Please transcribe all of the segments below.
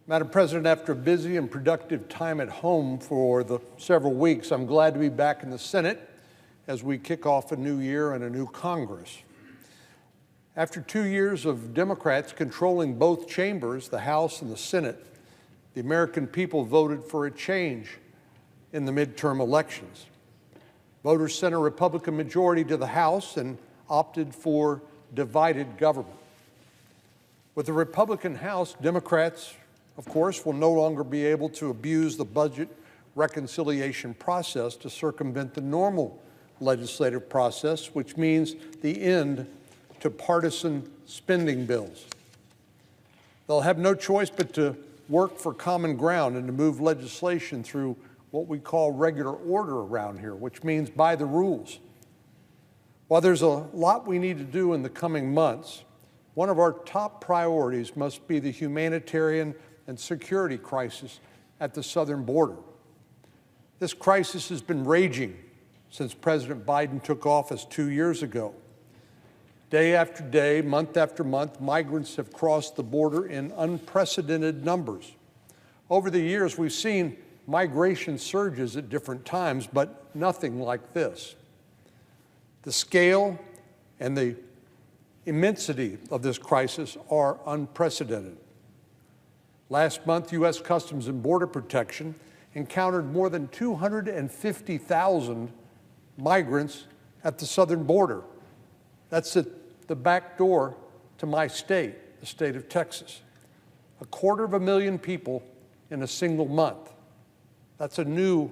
Madam President, after a busy and productive time at home for the several weeks, I'm glad to be back in the Senate as we kick off a new year and a new Congress. After 2 years of Democrats controlling both chambers, the House and the Senate, the American people voted for a change in the midterm elections. Voters sent a Republican majority to the House and opted for divided government. With the Republican House, Democrats, of course, will no longer be able to abuse the budget reconciliation process to circumvent the normal legislative process, which means the end to partisan spending bills. They'll have no choice but to work for common ground and to move legislation through what we call regular order around here, which means by the rules. While there's a lot we need to do in the coming months, one of our top priorities must be the humanitarian and security crisis at the southern border. This crisis has been raging since President Biden took office 2 years ago. Day after day, month after month, migrants have crossed the border in unprecedented numbers. Over the years, we've seen migration surges at different times, but nothing like this. The scale and the immensity of this crisis are unprecedented. Last month, U.S. Customs and Border Protection encountered more than 250,000 migrants at the southern border. That's at the back door to my state, the state of Texas. 250,000 people in a single month. That's a new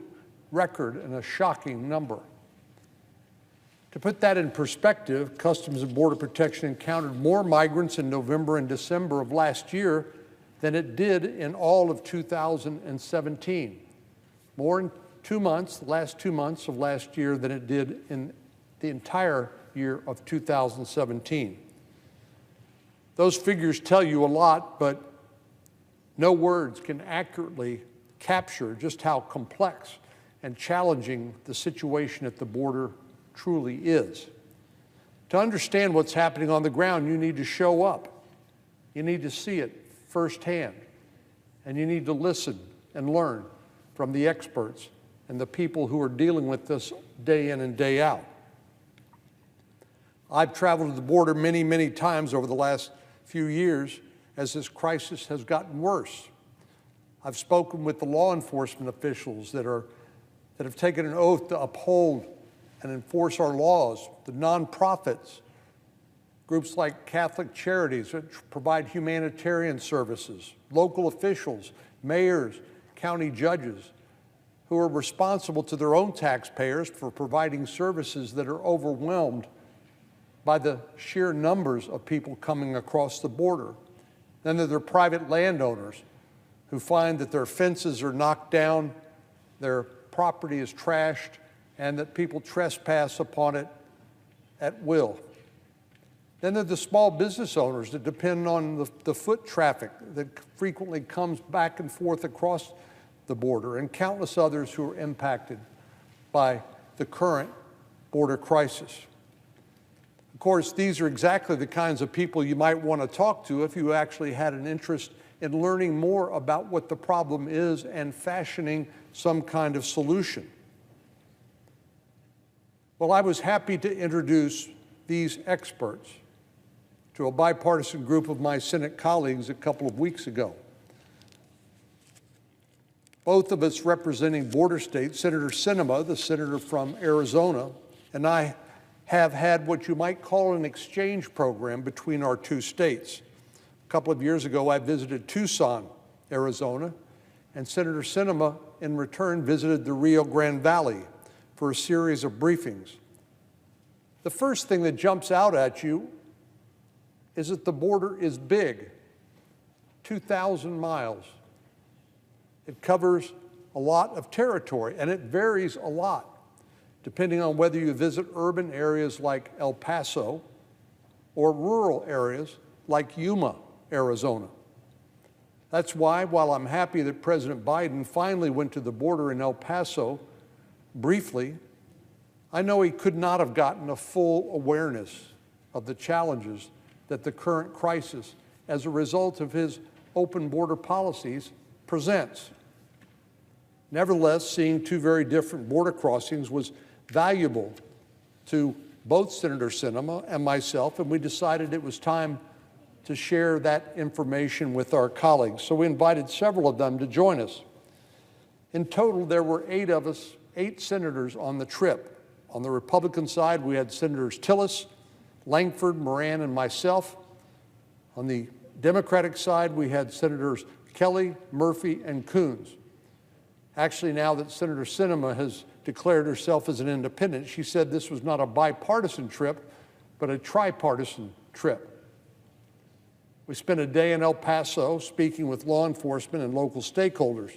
record and a shocking number. To put that in perspective, Customs and Border Protection encountered more migrants in November and December of last year than it did in all of 2017. More in 2 months, the last 2 months of last year, than it did in the entire year of 2017. Those figures tell you a lot, but no words can accurately capture just how complex and challenging the situation at the border truly is. To understand what's happening on the ground, you need to show up. You need to see it firsthand, and you need to listen and learn from the experts and the people who are dealing with this day in and day out. I've traveled to the border many, many times over the last few years as this crisis has gotten worse. I've spoken with the law enforcement officials that have taken an oath to uphold and enforce our laws, the nonprofits, groups like Catholic Charities that provide humanitarian services, local officials, mayors, county judges, who are responsible to their own taxpayers for providing services that are overwhelmed by the sheer numbers of people coming across the border. Then there are private landowners who find that their fences are knocked down, their property is trashed, and that people trespass upon it at will. Then there are the small business owners that depend on the foot traffic that frequently comes back and forth across the border, and countless others who are impacted by the current border crisis. Of course, these are exactly the kinds of people you might want to talk to if you actually had an interest in learning more about what the problem is and fashioning some kind of solution. Well, I was happy to introduce these experts to a bipartisan group of my Senate colleagues a couple of weeks ago. Both of us representing border states, Senator Sinema, the senator from Arizona, and I have had what you might call an exchange program between our two states. A couple of years ago, I visited Tucson, Arizona, and Senator Sinema, in return, visited the Rio Grande Valley for a series of briefings. The first thing that jumps out at you is that the border is big, 2,000 miles. It covers a lot of territory, and it varies a lot, depending on whether you visit urban areas like El Paso or rural areas like Yuma, Arizona. That's why, while I'm happy that President Biden finally went to the border in El Paso briefly, I know he could not have gotten a full awareness of the challenges that the current crisis, as a result of his open border policies presents. Nevertheless, seeing two very different border crossings was valuable to both Senator Sinema and myself, and we decided it was time to share that information with our colleagues. So we invited several of them to join us. In total, there were 8 of us, 8 senators on the trip. On the Republican side, we had Senators Tillis, Langford, Moran, and myself. On the Democratic side, we had Senators Kelly, Murphy, and Coons. Actually, now that Senator Sinema has declared herself as an independent, she said this was not a bipartisan trip, but a tripartisan trip. We spent a day in El Paso speaking with law enforcement and local stakeholders.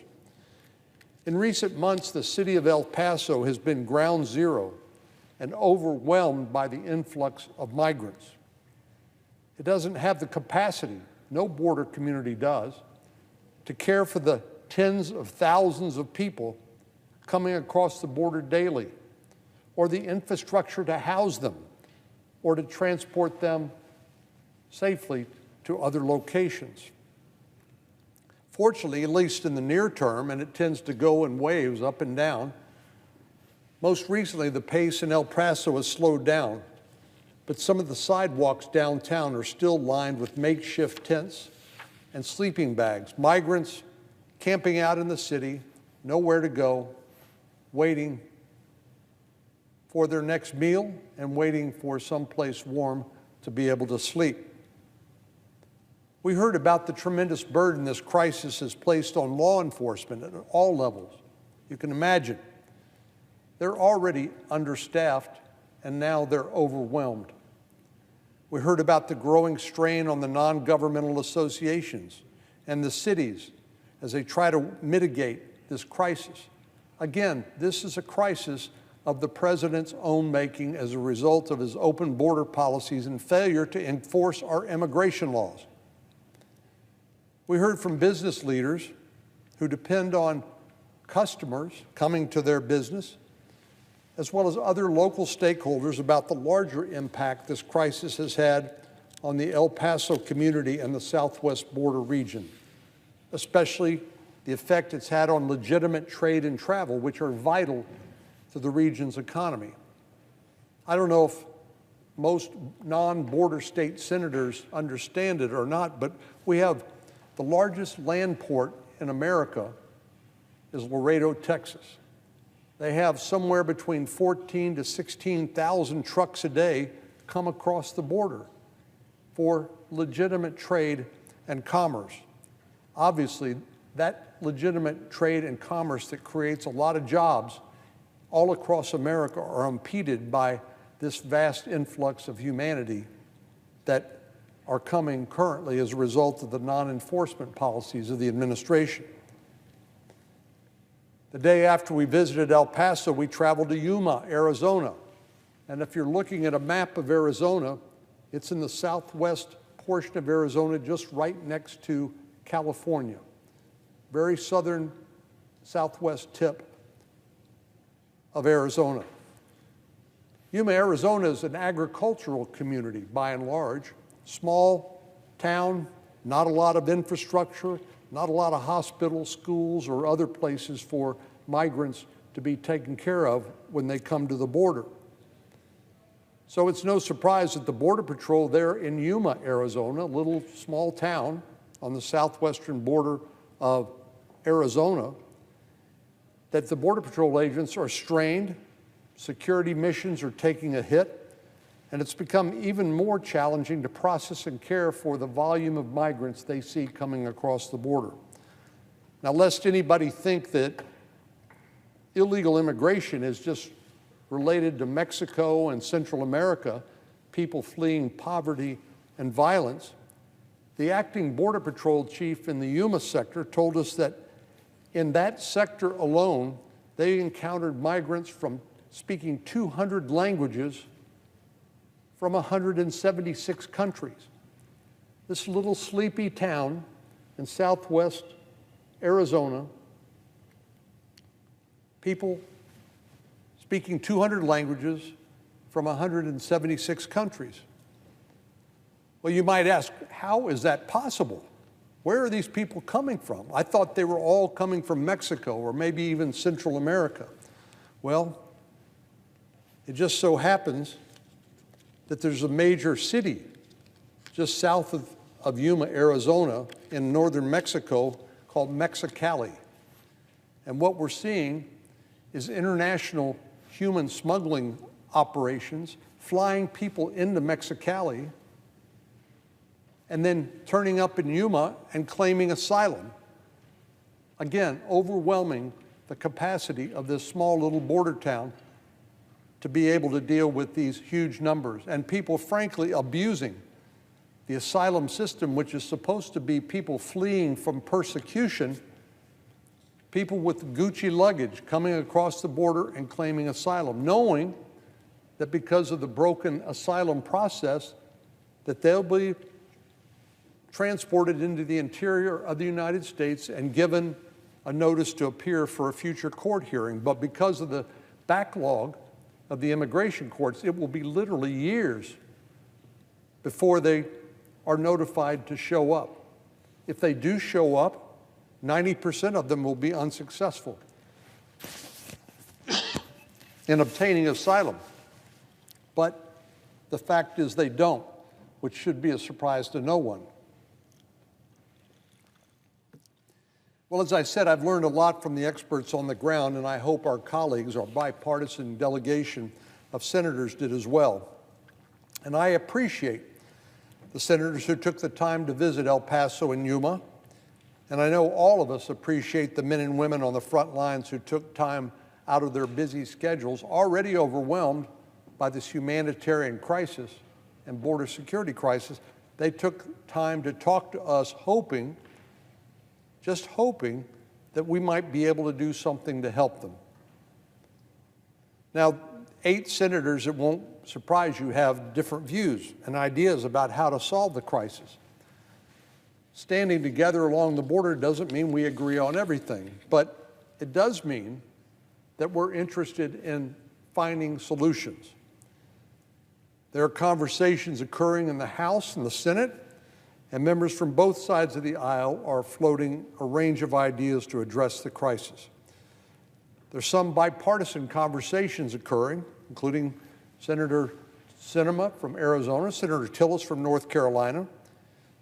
In recent months, the city of El Paso has been ground zero and overwhelmed by the influx of migrants. It doesn't have the capacity, no border community does, to care for the tens of thousands of people coming across the border daily, or the infrastructure to house them, or to transport them safely to other locations. Fortunately, at least in the near term, and it tends to go in waves up and down, most recently the pace in El Paso has slowed down, but some of the sidewalks downtown are still lined with makeshift tents and sleeping bags. Migrants camping out in the city, nowhere to go, waiting for their next meal and waiting for someplace warm to be able to sleep. We heard about the tremendous burden this crisis has placed on law enforcement at all levels. You can imagine. They're already understaffed, and now they're overwhelmed. We heard about the growing strain on the non-governmental associations and the cities as they try to mitigate this crisis. Again, this is a crisis of the president's own making as a result of his open border policies and failure to enforce our immigration laws. We heard from business leaders who depend on customers coming to their business, as well as other local stakeholders about the larger impact this crisis has had on the El Paso community and the southwest border region, especially the effect it's had on legitimate trade and travel, which are vital to the region's economy. I don't know if most non-border state senators understand it or not, but we have the largest land port in America is Laredo, Texas. They have somewhere between 14,000 to 16,000 trucks a day come across the border for legitimate trade and commerce. Obviously, that legitimate trade and commerce that creates a lot of jobs all across America are impeded by this vast influx of humanity that are coming currently as a result of the non-enforcement policies of the administration. The day after we visited El Paso, we traveled to Yuma, Arizona. And if you're looking at a map of Arizona, it's in the southwest portion of Arizona, just right next to California. Very southern, southwest tip of Arizona. Yuma, Arizona is an agricultural community by and large. Small town, not a lot of infrastructure, not a lot of hospitals, schools, or other places for migrants to be taken care of when they come to the border. So it's no surprise that the Border Patrol there in Yuma, Arizona, a little small town on the southwestern border of Arizona, that the Border Patrol agents are strained, security missions are taking a hit, and it's become even more challenging to process and care for the volume of migrants they see coming across the border. Now, lest anybody think that illegal immigration is just related to Mexico and Central America, people fleeing poverty and violence, the acting Border Patrol chief in the Yuma sector told us that in that sector alone, they encountered migrants from speaking 200 languages from 176 countries. This little sleepy town in southwest Arizona, people speaking 200 languages from 176 countries. Well, you might ask, how is that possible? Where are these people coming from? I thought they were all coming from Mexico or maybe even Central America. Well, it just so happens that there's a major city just south of Yuma, Arizona, in northern Mexico called Mexicali. And what we're seeing is international human smuggling operations flying people into Mexicali and then turning up in Yuma and claiming asylum. Again, overwhelming the capacity of this small little border town to be able to deal with these huge numbers, and people frankly abusing the asylum system, which is supposed to be people fleeing from persecution, people with Gucci luggage coming across the border and claiming asylum, knowing that because of the broken asylum process, that they'll be transported into the interior of the United States and given a notice to appear for a future court hearing. But because of the backlog of the immigration courts, it will be literally years before they are notified to show up. If they do show up, 90% of them will be unsuccessful in obtaining asylum. But the fact is they don't, which should be a surprise to no one. Well, as I said, I've learned a lot from the experts on the ground, and I hope our colleagues, our bipartisan delegation of senators, did as well. And I appreciate the senators who took the time to visit El Paso and Yuma, and I know all of us appreciate the men and women on the front lines who took time out of their busy schedules, already overwhelmed by this humanitarian crisis and border security crisis. They took time to talk to us, just hoping that we might be able to do something to help them. Now, 8 senators, it won't surprise you, have different views and ideas about how to solve the crisis. Standing together along the border doesn't mean we agree on everything, but it does mean that we're interested in finding solutions. There are conversations occurring in the House and the Senate, and members from both sides of the aisle are floating a range of ideas to address the crisis. There's some bipartisan conversations occurring, including Senator Sinema from Arizona, Senator Tillis from North Carolina,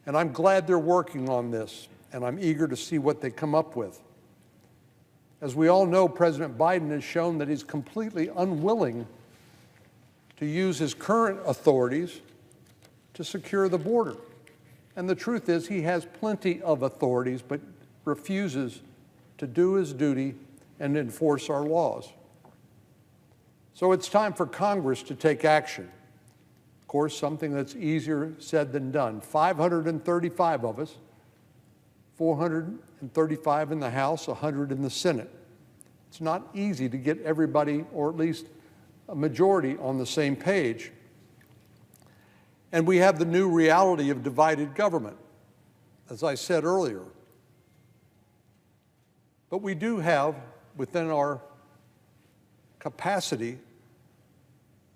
and I'm glad they're working on this, and I'm eager to see what they come up with. As we all know, President Biden has shown that he's completely unwilling to use his current authorities to secure the border. And the truth is, he has plenty of authorities, but refuses to do his duty and enforce our laws. So it's time for Congress to take action. Of course, something that's easier said than done. 535 of us, 435 in the House, 100 in the Senate. It's not easy to get everybody, or at least a majority, on the same page. And we have the new reality of divided government, as I said earlier. But we do have, within our capacity,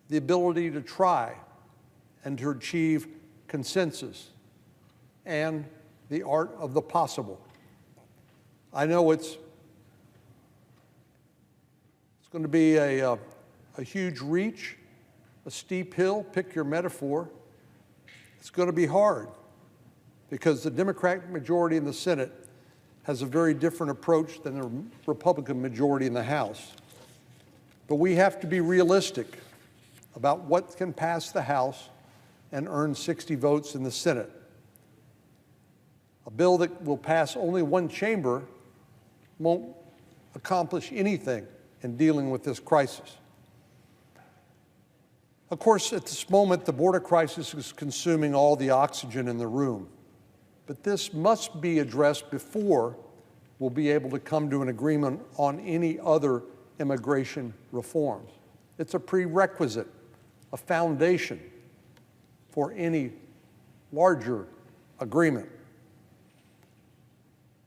the ability to try and to achieve consensus and the art of the possible. I know it's going to be a huge reach, a steep hill, pick your metaphor. It's going to be hard because the Democratic majority in the Senate has a very different approach than the Republican majority in the House. But we have to be realistic about what can pass the House and earn 60 votes in the Senate. A bill that will pass only one chamber won't accomplish anything in dealing with this crisis. Of course, at this moment, the border crisis is consuming all the oxygen in the room. But this must be addressed before we'll be able to come to an agreement on any other immigration reforms. It's a prerequisite, a foundation for any larger agreement.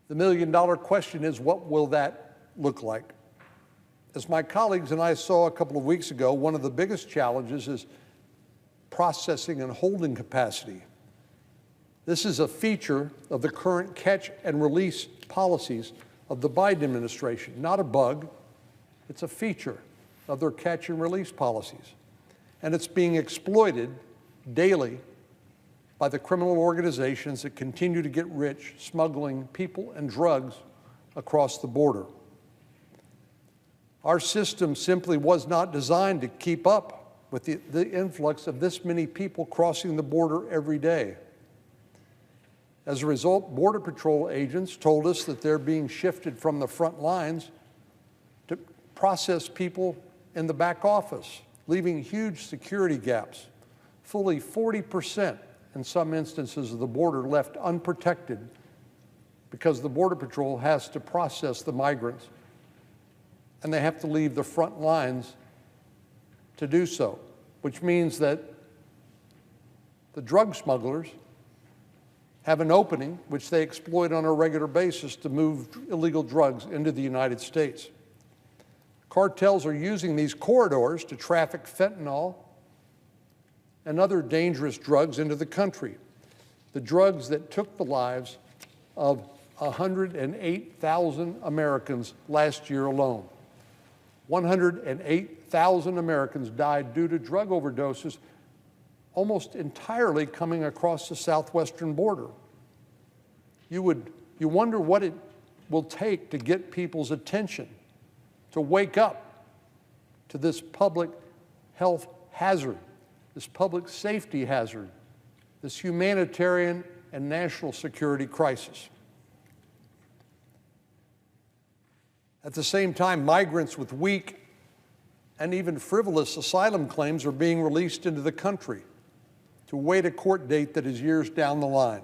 The million-dollar question is, what will that look like? As my colleagues and I saw a couple of weeks ago, one of the biggest challenges is processing and holding capacity. This is a feature of the current catch and release policies of the Biden administration, not a bug. It's a feature of their catch and release policies. And it's being exploited daily by the criminal organizations that continue to get rich smuggling people and drugs across the border. Our system simply was not designed to keep up with the influx of this many people crossing the border every day. As a result, Border Patrol agents told us that they're being shifted from the front lines to process people in the back office, leaving huge security gaps. Fully 40% in some instances of the border left unprotected because the Border Patrol has to process the migrants and they have to leave the front lines to do so, which means that the drug smugglers have an opening which they exploit on a regular basis to move illegal drugs into the United States. Cartels are using these corridors to traffic fentanyl and other dangerous drugs into the country, the drugs that took the lives of 108,000 Americans last year alone. 108,000 Americans died due to drug overdoses, almost entirely coming across the southwestern border. You wonder what it will take to get people's attention, to wake up to this public health hazard, this public safety hazard, this humanitarian and national security crisis. At the same time, migrants with weak and even frivolous asylum claims are being released into the country to await a court date that is years down the line.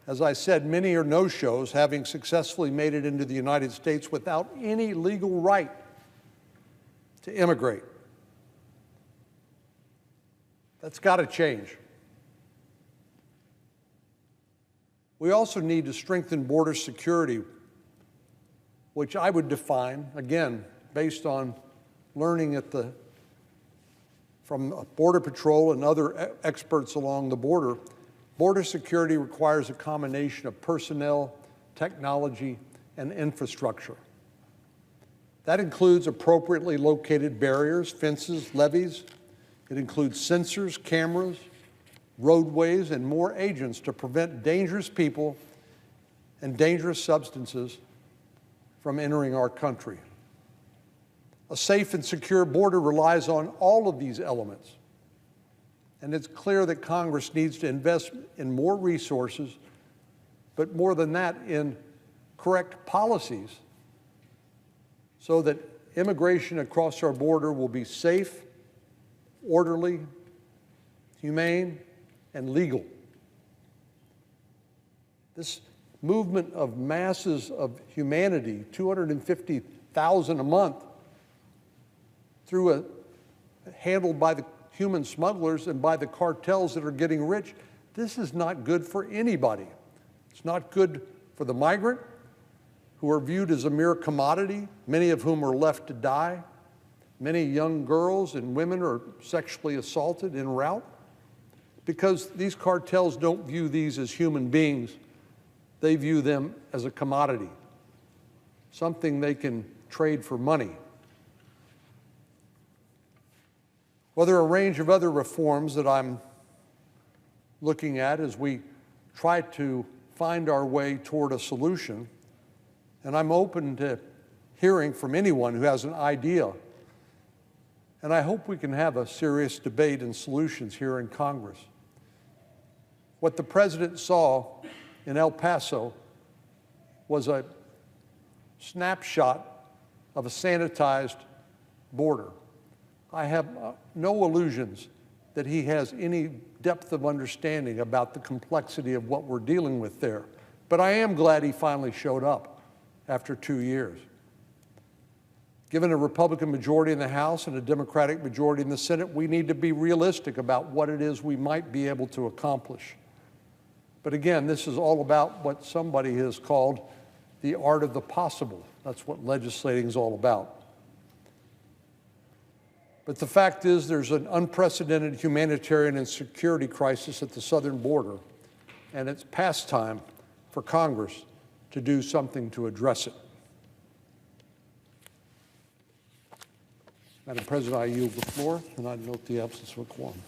As I said, many are no-shows, having successfully made it into the United States without any legal right to immigrate. That's got to change. We also need to strengthen border security, which I would define, again, based on learning from Border Patrol and other experts along the border. Border security requires a combination of personnel, technology, and infrastructure. That includes appropriately located barriers, fences, levees. It includes sensors, cameras, roadways, and more agents to prevent dangerous people and dangerous substances from entering our country. A safe and secure border relies on all of these elements. And it's clear that Congress needs to invest in more resources, but more than that, in correct policies so that immigration across our border will be safe, orderly, humane, and legal. This movement of masses of humanity, 250,000 a month, handled by the human smugglers and by the cartels that are getting rich, this is not good for anybody. It's not good for the migrant, who are viewed as a mere commodity, many of whom are left to die. Many young girls and women are sexually assaulted en route because these cartels don't view these as human beings. They view them as a commodity, something they can trade for money. Well, there are a range of other reforms that I'm looking at as we try to find our way toward a solution, and I'm open to hearing from anyone who has an idea. And I hope we can have a serious debate and solutions here in Congress. What the president saw in El Paso was a snapshot of a sanitized border. I have no illusions that he has any depth of understanding about the complexity of what we're dealing with there. But I am glad he finally showed up after 2 years. Given a Republican majority in the House and a Democratic majority in the Senate, we need to be realistic about what it is we might be able to accomplish. But again, this is all about what somebody has called the art of the possible. That's what legislating is all about. But the fact is there's an unprecedented humanitarian and security crisis at the southern border. and it's past time for Congress to do something to address it. Madam President, I yield the floor, and I note the absence of a quorum.